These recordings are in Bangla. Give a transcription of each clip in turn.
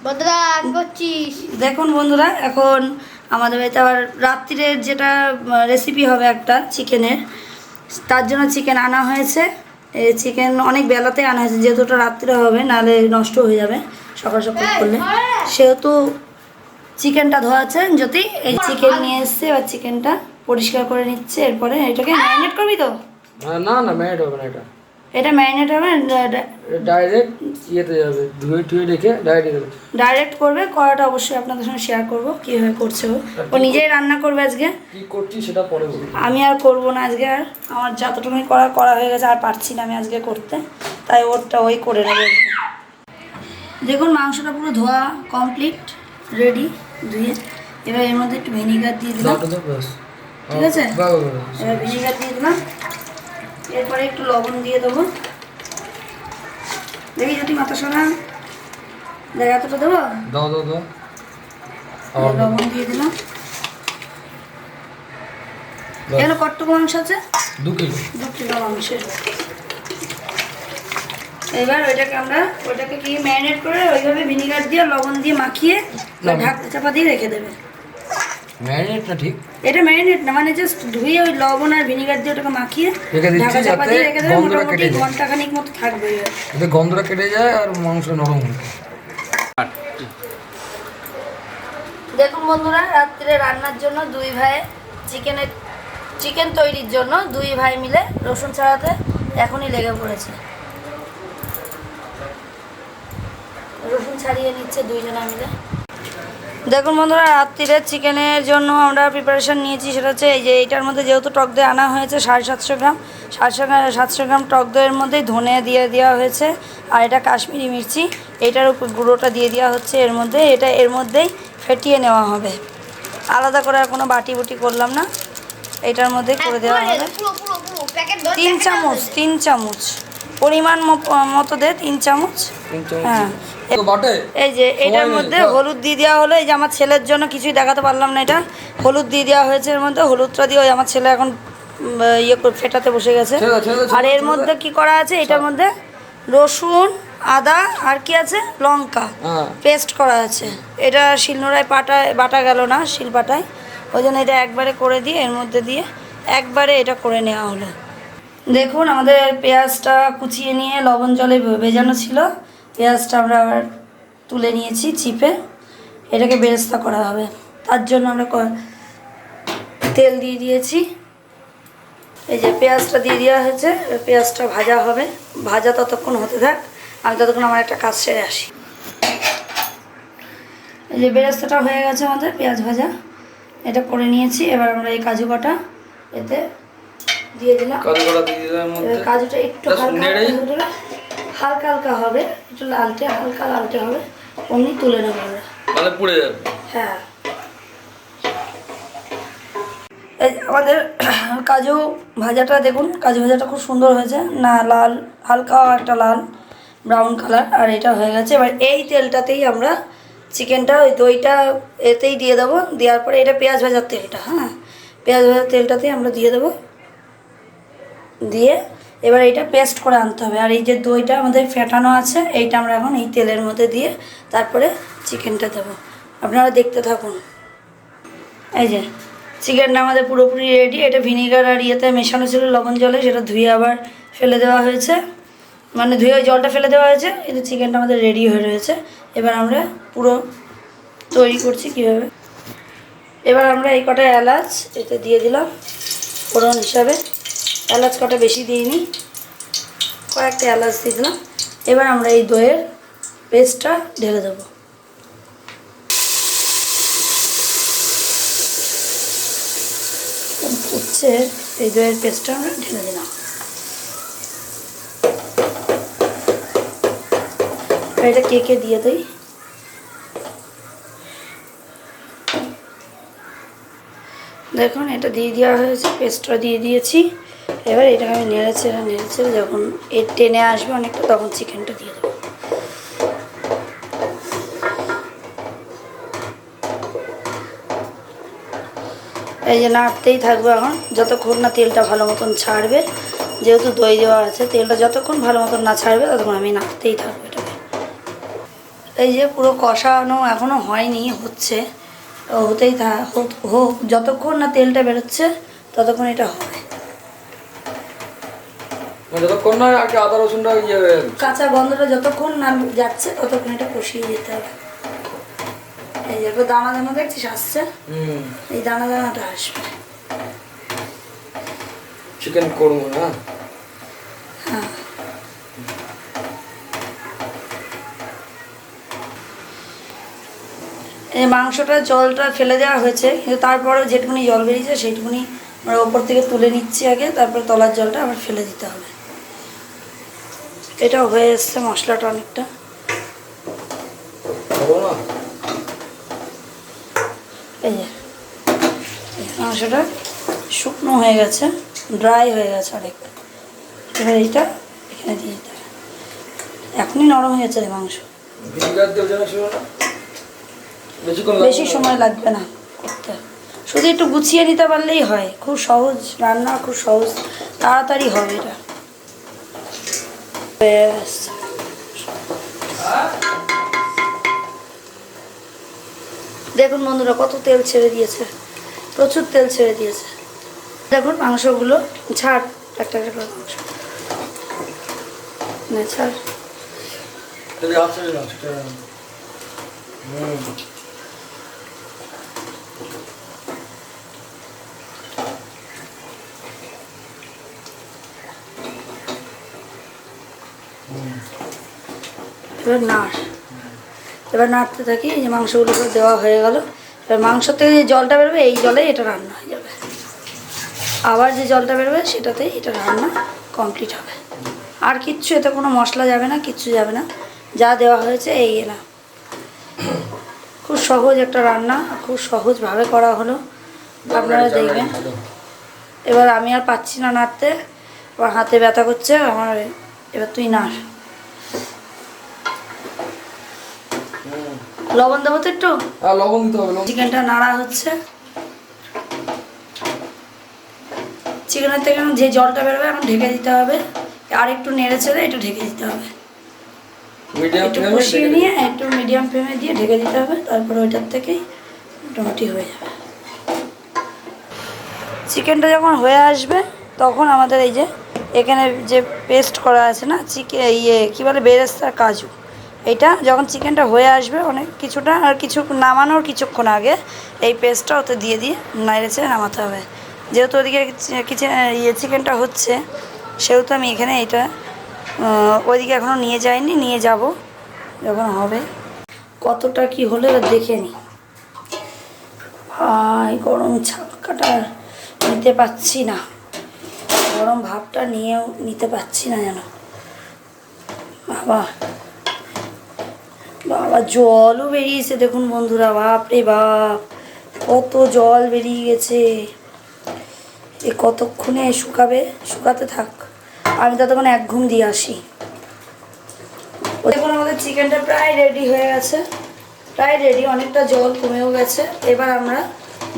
বন্ধুরা কি করছিস? দেখুন বন্ধুরা, এখন আমাদের বাড়িতে আবার রাত্রিরের যেটা রেসিপি হবে একটা চিকেনের, তার জন্য চিকেন আনা হয়েছে। এই চিকেন অনেক বেলাতে আনা হয়েছে, যেহেতু ওটা রাত্রে হবে, নাহলে নষ্ট হয়ে যাবে সকাল সকাল করলে। সেহেতু চিকেনটা ধোয়া আছে যদি এই চিকেন নিয়ে এসছে, এবার চিকেনটা পরিষ্কার করে নিচ্ছে। এরপরে এটাকে ম্যারিনেট করবি তো? না না, ম্যারিনেট হবে না। এটা ম্যারিনেট হবে ডাইরেক্ট ইয়েতে যাবে, ধুয়ে টুয়ে রেখে ডাইরেক্ট করবে। করাটা অবশ্যই আপনাদের সঙ্গে শেয়ার করবো কীভাবে করছে ও নিজেই রান্না করবে আজকে। কি করছি সেটা পরে বলবো। আমি আর করবো না আজকে, আর আমার যতটুকুই করা হয়ে গেছে, আর পারছি না আমি আজকে করতে, তাই ওরটা ওই করে নেবে। দেখুন মাংসটা পুরো ধোয়া কমপ্লিট, রেডি ধুয়ে। এবার এর মধ্যে একটু ভিনিগার দিয়ে দিলাম, ঠিক আছে? এবার ভিনিগার দিয়ে দিলাম, এরপরে একটু লবণ দিয়ে দেবো। দেখি যদি মাথা সরা দেখা এতটা দেবো, লবণ দিয়ে দিলাম। এখানে কতটুকু মাংস আছে? 2 কিলো। 2 কিলো মাংসের। এবার ওইটাকে কি ম্যারিনেট করে ওইভাবে ভিনিগার দিয়ে লবণ দিয়ে মাখিয়ে ঢাকা চাপা দিয়ে রেখে দেবে। ম্যারিনেট না ঠিক, এটা ম্যারিনেট না, মানে জাস্ট ধুয়ে ওই লবণ আর ভিনিগার দিয়ে ওটাকে মাখিয়ে ঢাকা চাপা দিয়ে রেখে দেবে। মোটামুটি ঘন্টাখানিক মতো থাকবে, এতে গন্ধটা কেটে যায় আর মাংস নরম হয়। দেখুন বন্ধুরা, রাত্রে রান্নার জন্য দুই ভাই চিকেন তৈরির জন্য দুই ভাই মিলে রসুন ছাড়াতে এখনই লেগে পড়েছে। রসুন ছাড়িয়ে নিচ্ছে দুইজনা মিলে। দেখুন বন্ধুরা, রাত্রিরে চিকেনের জন্য আমরা প্রিপারেশান নিয়েছি, সেটা হচ্ছে এই যে এইটার মধ্যে যেহেতু টক দই আনা হয়েছে 750 গ্রাম, 750 গ্রাম টক দইয়ের মধ্যেই ধনে দিয়ে দেওয়া হয়েছে, আর এটা কাশ্মীরি মির্চি, এইটার উপর গুঁড়োটা দিয়ে দেওয়া হচ্ছে এর মধ্যে। এটা এর মধ্যেই ফেটিয়ে নেওয়া হবে, আলাদা করে আর কোনো বাটি বুটি করলাম না, এইটার মধ্যেই করে দেওয়া হবে। 3 চামচ পরিমাণ মতো দে, 3 চামচ। হ্যাঁ, এই যে এটার মধ্যে হলুদ দিয়ে দেওয়া হলো। এই যে আমার ছেলের জন্য কিছুই দেখাতে পারলাম না, এটা হলুদ দিয়ে দেওয়া হয়েছে এর মধ্যে। হলুদটা দিয়ে ওই আমার ছেলে এখন ফেটাতে বসে গেছে। আর এর মধ্যে কি করা আছে, এটার মধ্যে রসুন, আদা আর কি আছে, লঙ্কা পেস্ট করা আছে। এটা শিলনোড়ায় বাটা গেল না, শিলপাটায়, ওই জন্য এটা একবারে করে দিয়ে এর মধ্যে দিয়ে একবারে এটা করে নেওয়া হলো। দেখুন আমাদের পেঁয়াজটা কুচিয়ে নিয়ে লবণ জলে ভেজানো ছিল, পেঁয়াজটা আমরা আবার তুলে নিয়েছি চিপে, এটাকে বেরেস্তা করা হবে। তার জন্য আমরা তেল দিয়ে দিয়েছি। এই যে পেঁয়াজটা দিয়ে দেওয়া হয়েছে, পেঁয়াজটা ভাজা হবে, ভাজা ততক্ষণ হতে থাক, আমি ততক্ষণ আমার একটা কাজ সেরে আসি। এই যে বেরেস্তাটা হয়ে গেছে আমাদের পেঁয়াজ ভাজা, এটা করে নিয়েছি। এবার আমরা এই কাজু বাটা এতে দিয়ে দিলাম। কাজুটা একটু হালকা হালকা হবে, একটু হালকা লালটে হবে, অমনি তুলে নেবো আমরা, তাহলে পুড়ে যাবে। হ্যাঁ, এই আমাদের কাজু ভাজাটা দেখুন, কাজু ভাজাটা খুব সুন্দর হয়েছে না, লাল হালকা একটা লাল ব্রাউন কালার, আর এটা হয়ে গেছে। এবার এই তেলটাতেই আমরা চিকেনটা, ওই দইটা এতেই দিয়ে দেবো। দেওয়ার পরে এটা পেঁয়াজ ভাজার তেলটা, হ্যাঁ পেঁয়াজ ভাজার তেলটাতেই আমরা দিয়ে দেবো, দিয়ে এবার এইটা পেস্ট করে আনতে হবে। আর এই যে দইটা আমাদের ফেটানো আছে, এইটা আমরা এখন এই তেলের মধ্যে দিয়ে তারপরে চিকেনটা দেবো। আপনারা দেখতে থাকুন। এই যে চিকেনটা আমাদের পুরোপুরি রেডি। এটা ভিনিগার আর ইয়েতে মেশানো ছিল লবণ জলে, সেটা ধুয়ে আবার ফেলে দেওয়া হয়েছে, মানে ধুয়ে ওই জলটা ফেলে দেওয়া হয়েছে। কিন্তু চিকেনটা আমাদের রেডি হয়ে রয়েছে। এবার আমরা পুরো তৈরি করছি কীভাবে। এবার আমরা এই কটা এলাচ এতে দিয়ে দিলাম ফোড়ন হিসাবে। এলাচ কটা বেশি দিইনি, কয়েকটা এলাচ দিয়ে দিলাম। এবার আমরা এই দইয়ের পেস্টটা ঢেলে দেবো। ফুটছে, এই দইয়ের পেস্টটা আমরা ঢেলে দিলাম। এটা কেকে দিয়ে দিই। দেখুন এটা দিয়ে দেওয়া হয়েছে, পেস্টটা দিয়ে দিয়েছি। এবার এটাকে আমি নেড়ে ছেড়ে যখন এর টেনে আসবে অনেকটা, তখন চিকেনটা দিয়ে দেবো। এই যে নাড়তেই থাকবে এখন, যতক্ষণ না তেলটা ভালো মতন ছাড়বে। যেহেতু দই দেওয়া আছে, তেলটা যতক্ষণ ভালো মতন না ছাড়বে ততক্ষণ আমি নাড়তেই থাকবো এটাকে। এই যে পুরো কষানো এখনো হয়নি, হচ্ছে, তো হতেই হোক, যতক্ষণ না তেলটা বেরোচ্ছে ততক্ষণ এটা হবে। যতক্ষণ না আগে আদা রসুনটা ইয়ে হয়ে যাবে। কাঁচা গন্ধটা যতক্ষণ না যাচ্ছে ততক্ষণ এটা কষিয়ে যেতে হবে। এই যে একটু দানা দানা দেখছিস আসছে, এই দানা দানাটা আসবে। চিকেন করবো না। হ্যাঁ, এই মাংসটা জলটা ফেলে দেওয়া হয়েছে, কিন্তু তারপরেও যেটুকুনি জল বেরিয়েছে সেইটুকুনি আমরা ওপর থেকে তুলে নিচ্ছি আগে, তারপর তলার জলটা আবার ফেলে দিতে হবে। এটাও হয়ে এসছে মশলাটা অনেকটা। এই যে মাংসটা শুকনো হয়ে গেছে, ড্রাই হয়ে গেছে অনেক। এবার এইটা এখানে দিয়ে দিতে হবে। এখনই নরম হয়ে গেছে রে মাংস, বেশি সময় লাগবে না করতে, শুধু একটু গুছিয়ে নিতে পারলেই হয়। খুব সহজ রান্না, খুব সহজ, তাড়াতাড়ি হবে এটা। ব্যাস, দেখুন বন্ধুরা কত তেল ছেড়ে দিয়েছে, প্রচুর তেল ছেড়ে দিয়েছে। দেখুন মাংসগুলো ছাড়, একটা একটা করে মাংস না ছাড়। এবার নাড়তে থাকি। এই যে মাংসগুলো করে দেওয়া হয়ে গেল। এবার মাংস থেকে যে জলটা বেরোবে এই জলে এটা রান্না হয়ে যাবে। আবার যে জলটা বেরোবে সেটাতেই এটা রান্না কমপ্লিট হবে। আর কিচ্ছু, এতে কোনো মশলা যাবে না, কিচ্ছু যাবে না, যা দেওয়া হয়েছে এই না। খুব সহজ একটা রান্না, খুব সহজভাবে করা হলো, আপনারা দেখবেন। এবার আমি আর পাচ্ছি না নাড়তে, আমার হাতে ব্যথা করছে আমার। এবার তুই নাড়। লবণ দেবো তো একটু, লবণ দিতে হবে। চিকেনটা নাড়া হচ্ছে। চিকেনের থেকে যে জলটা বেরোবে এখন ঢেকে দিতে হবে। আর একটু নেড়ে ছেড়ে একটু ঢেকে দিতে হবে, একটু কষিয়ে নিয়ে একটু মিডিয়াম ফ্লেমে দিয়ে ঢেকে দিতে হবে। তারপরে ওইটার থেকেই মোটামুটি হয়ে যাবে। চিকেনটা যখন হয়ে আসবে তখন আমাদের এই যে এখানে যে পেস্ট করা আছে না, কী বলে, বেরেস্তার কাজু, এটা যখন চিকেনটা হয়ে আসবে অনেক কিছুটা, আর কিছু নামানোর কিছুক্ষণ আগে এই পেস্টটা ওতে দিয়ে নেড়েচেড়ে নামাতে হবে। যেহেতু ওদিকে চিকেনটা হচ্ছে, সেহেতু আমি এখানে এটা ওইদিকে এখনও নিয়ে যাইনি, নিয়ে যাব যখন হবে। কতটা কি হলে দেখে নিই। ভাই গরম ছাক্কাটা নিতে পারছি না, গরম ভাবটা নিয়েও নিতে পারছি না যেন। বাবা বাবা, জলও বেরিয়েছে দেখুন বন্ধুরা, বাপ রে বাপ, কত জল বেরিয়ে গেছে। এ কতক্ষণে শুকাতে থাক, আমি ততক্ষণ এক ঘুম দিয়ে আসি। দেখুন আমাদের চিকেনটা প্রায় রেডি হয়ে গেছে, প্রায় রেডি, অনেকটা জল কমেও গেছে। এবার আমরা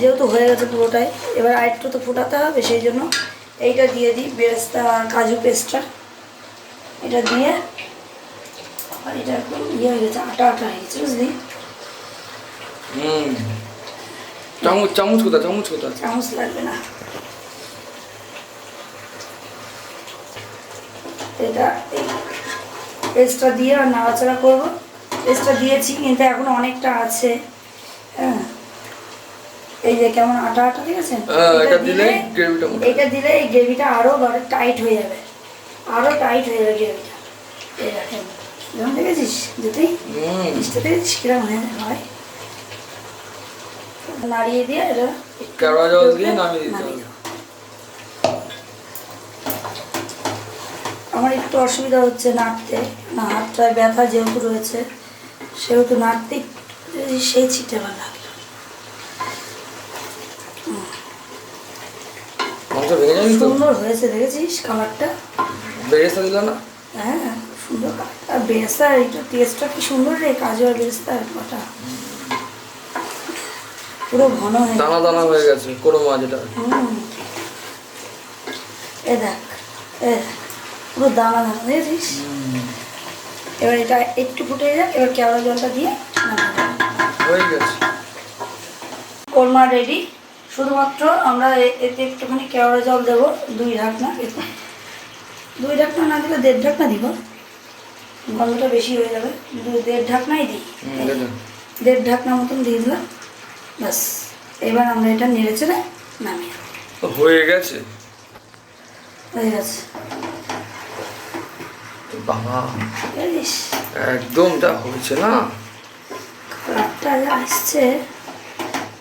যেহেতু হয়ে গেছে পুরোটাই, এবার আরেকটু তো ফোটাতে হবে, সেই জন্য এইটা দিয়ে দিই, বেরেস্তা আর কাজু পেস্টটা এটা দিয়ে। আর এটা একটু ইয়ে হয়ে গেছে, আটা আটা হয়ে গেছে, বুঝলি। চামচ কোথায়? চামচ লাগবে না। এটা এই পেস্টটা দিয়ে আর নাড়াচাড়া করবো। পেস্টটা দিয়েছি কিন্তু এখন অনেকটা আছে। হ্যাঁ, এই যে কেমন আটা আটা, ঠিক আছে। এটা দিলে এই গ্রেভিটা আরও টাইট হয়ে যাবে, আরও টাইট হয়ে যাবে গ্রেভিটা। এই দেখেন, যেমন দেখেছিস যেতেই মিষ্টি দেখেছিস কিরকম হয়ে হয়। নাড়িয়ে দিয়ে এটা নামিয়ে দেবো। আমার একটু অসুবিধা হচ্ছে নাড়তে, না হাতটায় ব্যথা যেহেতু রয়েছে, সেহেতু নাড়তে সেই ছিটে ভালো লাগলো। সুন্দর হয়েছে দেখেছিস কালারটা, বেরেস্তা দিল না? হ্যাঁ সুন্দর। আর বেরেস্তার একটু টেস্টটা কি সুন্দর রে, কাজু আর বেরেস্তার কটা পুরো ঘন হয়ে দানা দানা হয়ে গেছে কোরমা যেটা। এ দেখ, পুরো দানা দানা দেখেছিস। এবার এটা একটু ফুটে যাক, এবার কেওড়া জলটা দিয়ে নামিয়ে দেবো। হয়ে গেছে। কোরমা রেডি। শুধুমাত্র আমরা এতে একটুখানি কেওড়া জল দেবো, 2 ঢাকনা। 2 ঢাকনা না দিলে 1.5 ঢাকনা দিব, গন্ধটা বেশি হয়ে যাবে। 1.5 ঢাকনাই দিই, 1.5 ঢাকনা মতন দিয়ে দিলাম। ব্যাস, এবার আমরা এটা নেড়ে চেড়ে নামিয়ে দেবো। হয়ে গেছে। হয়ে গেছে। বাবা জানিস একদম যা হয়েছে না, কালারটা যা আসছে,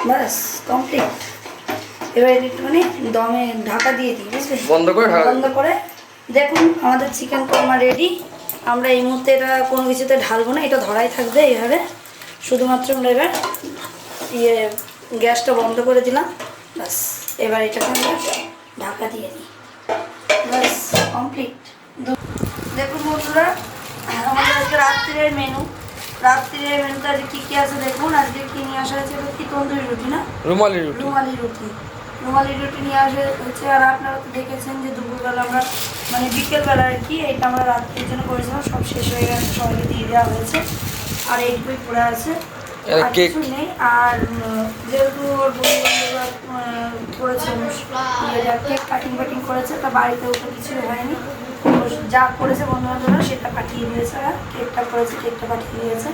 ব্যাস কমপ্লিট। এবার এটা একটুখানি দমে ঢাকা দিয়ে দিই, বুঝলি? বন্ধ করে ঢাকা বন্ধ করে। দেখুন আমাদের চিকেন কোরমা রেডি। আমরা এই মুহূর্তে এটা কোনো কিছুতে ঢালবো না, এটা ধরাই থাকবে এইভাবে। শুধুমাত্র আমরা এবার গ্যাসটা বন্ধ করে দিলাম। ব্যাস, এবার এটাকে আমরা ঢাকা দিয়ে দিই। ব্যাস কমপ্লিট। দেখুন বন্ধুরা, আমাদের আজকে রাত্রির মেনু। রাত্রির মেনুতে আজকে কী কী আছে দেখুন। আজকে কী নিয়ে আসা হয়েছে, এটা কি তন্দুরি রুটি না? রুমালি রুটি। রুমালি রুটি। রুমালি রুটি নিয়ে আসা হচ্ছে। আর আপনারা তো দেখেছেন যে দুপুরবেলা আমরা মানে বিকেলবেলা আর কি এটা আমরা রাত্রির জন্য করেছিলাম, সব শেষ হয়ে গেছে, সবাইকে দিয়ে দেওয়া হয়েছে। আর এইটুকুই পড়ে আছে, আর কিছু নেই। আর যেহেতু ওর বন্ধুবান্ধবরা করেছে, কেক কাটিং ফাটিং করেছে, তা বাড়িতে ওটা কিছু হয়নি। ও যা করেছে বন্ধুবান্ধবরা সেটা পাঠিয়ে দিয়েছে, আর কেকটা করেছে, কেকটা পাঠিয়ে দিয়েছে।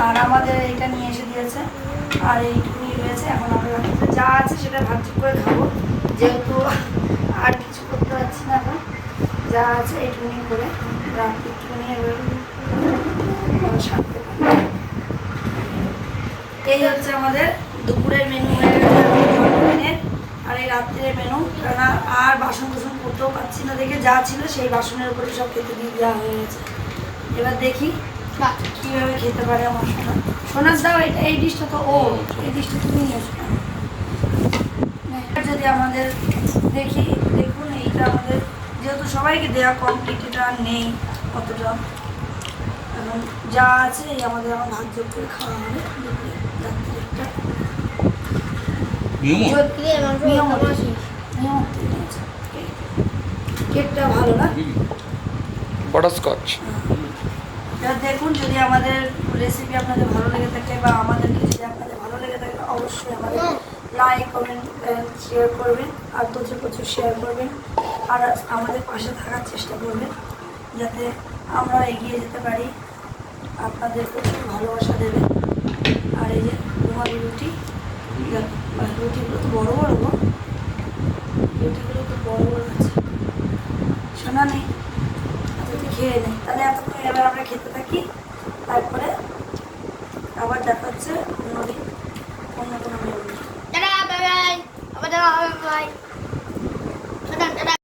আর আমাদের এইটা নিয়ে এসে দিয়েছে। আর এইটুকুই রয়েছে। এখন আমরা যা আছে সেটা ভাবছি করে খাবো, যেহেতু আর কিছু করতে পারছি না। এখন যা আছে এইটুকুনি করে রাত্রি একটুখানি এবার সারতে পারবো। এই হচ্ছে আমাদের দুপুরের মেনু হয়ে গেছে জন্মদিনের। আর এই রাত্রের মেনু, কারণ আর বাসন কুসন করতেও পারছি না দেখে যা ছিল সেই বাসনের উপরে সব খেতে দিয়ে দেওয়া হয়ে গেছে। এবার দেখি কীভাবে খেতে পারে আমার সোনা। সোনার দাও এটা, এই ডিশটা তো ও, এই ডিশটা তুমি নিয়ে এসো। যদি আমাদের দেখি, দেখুন এইটা আমাদের যেহেতু সবাইকে দেওয়া কমপ্লিট, এটা আর নেই অতটা। এখন যা আছে এই আমাদের আমার ভাগ যোগ করে খাওয়া হবে রাত্রিটা। কেকটা ভালো না? বাটারস্কচ। এবার দেখুন, যদি আমাদের রেসিপি আপনাদের ভালো লেগে থাকে বা আমাদেরকে যদি আপনাদের ভালো লেগে থাকে, অবশ্যই আমাদের লাইক কমেন্ট শেয়ার করবেন, আর প্রচুর প্রচুর শেয়ার করবেন। আর আমাদের পাশে থাকার চেষ্টা করবেন যাতে আমরা এগিয়ে যেতে পারি। আপনাদের প্রচুর ভালোবাসা দেবেন। আর এই যে রুমালি রুটি, রুটিগুলো তো বড়ো বড়ো গো, রুটিগুলো তো বড়ো বড়ো আছে। শোনা নেই, যদি খেয়ে নেই তাহলে এতক্ষণ। এবার আমরা খেতে থাকি, তারপরে আবার দেখা হচ্ছে অন্য কোনো menu. Bye bye. Bye bye.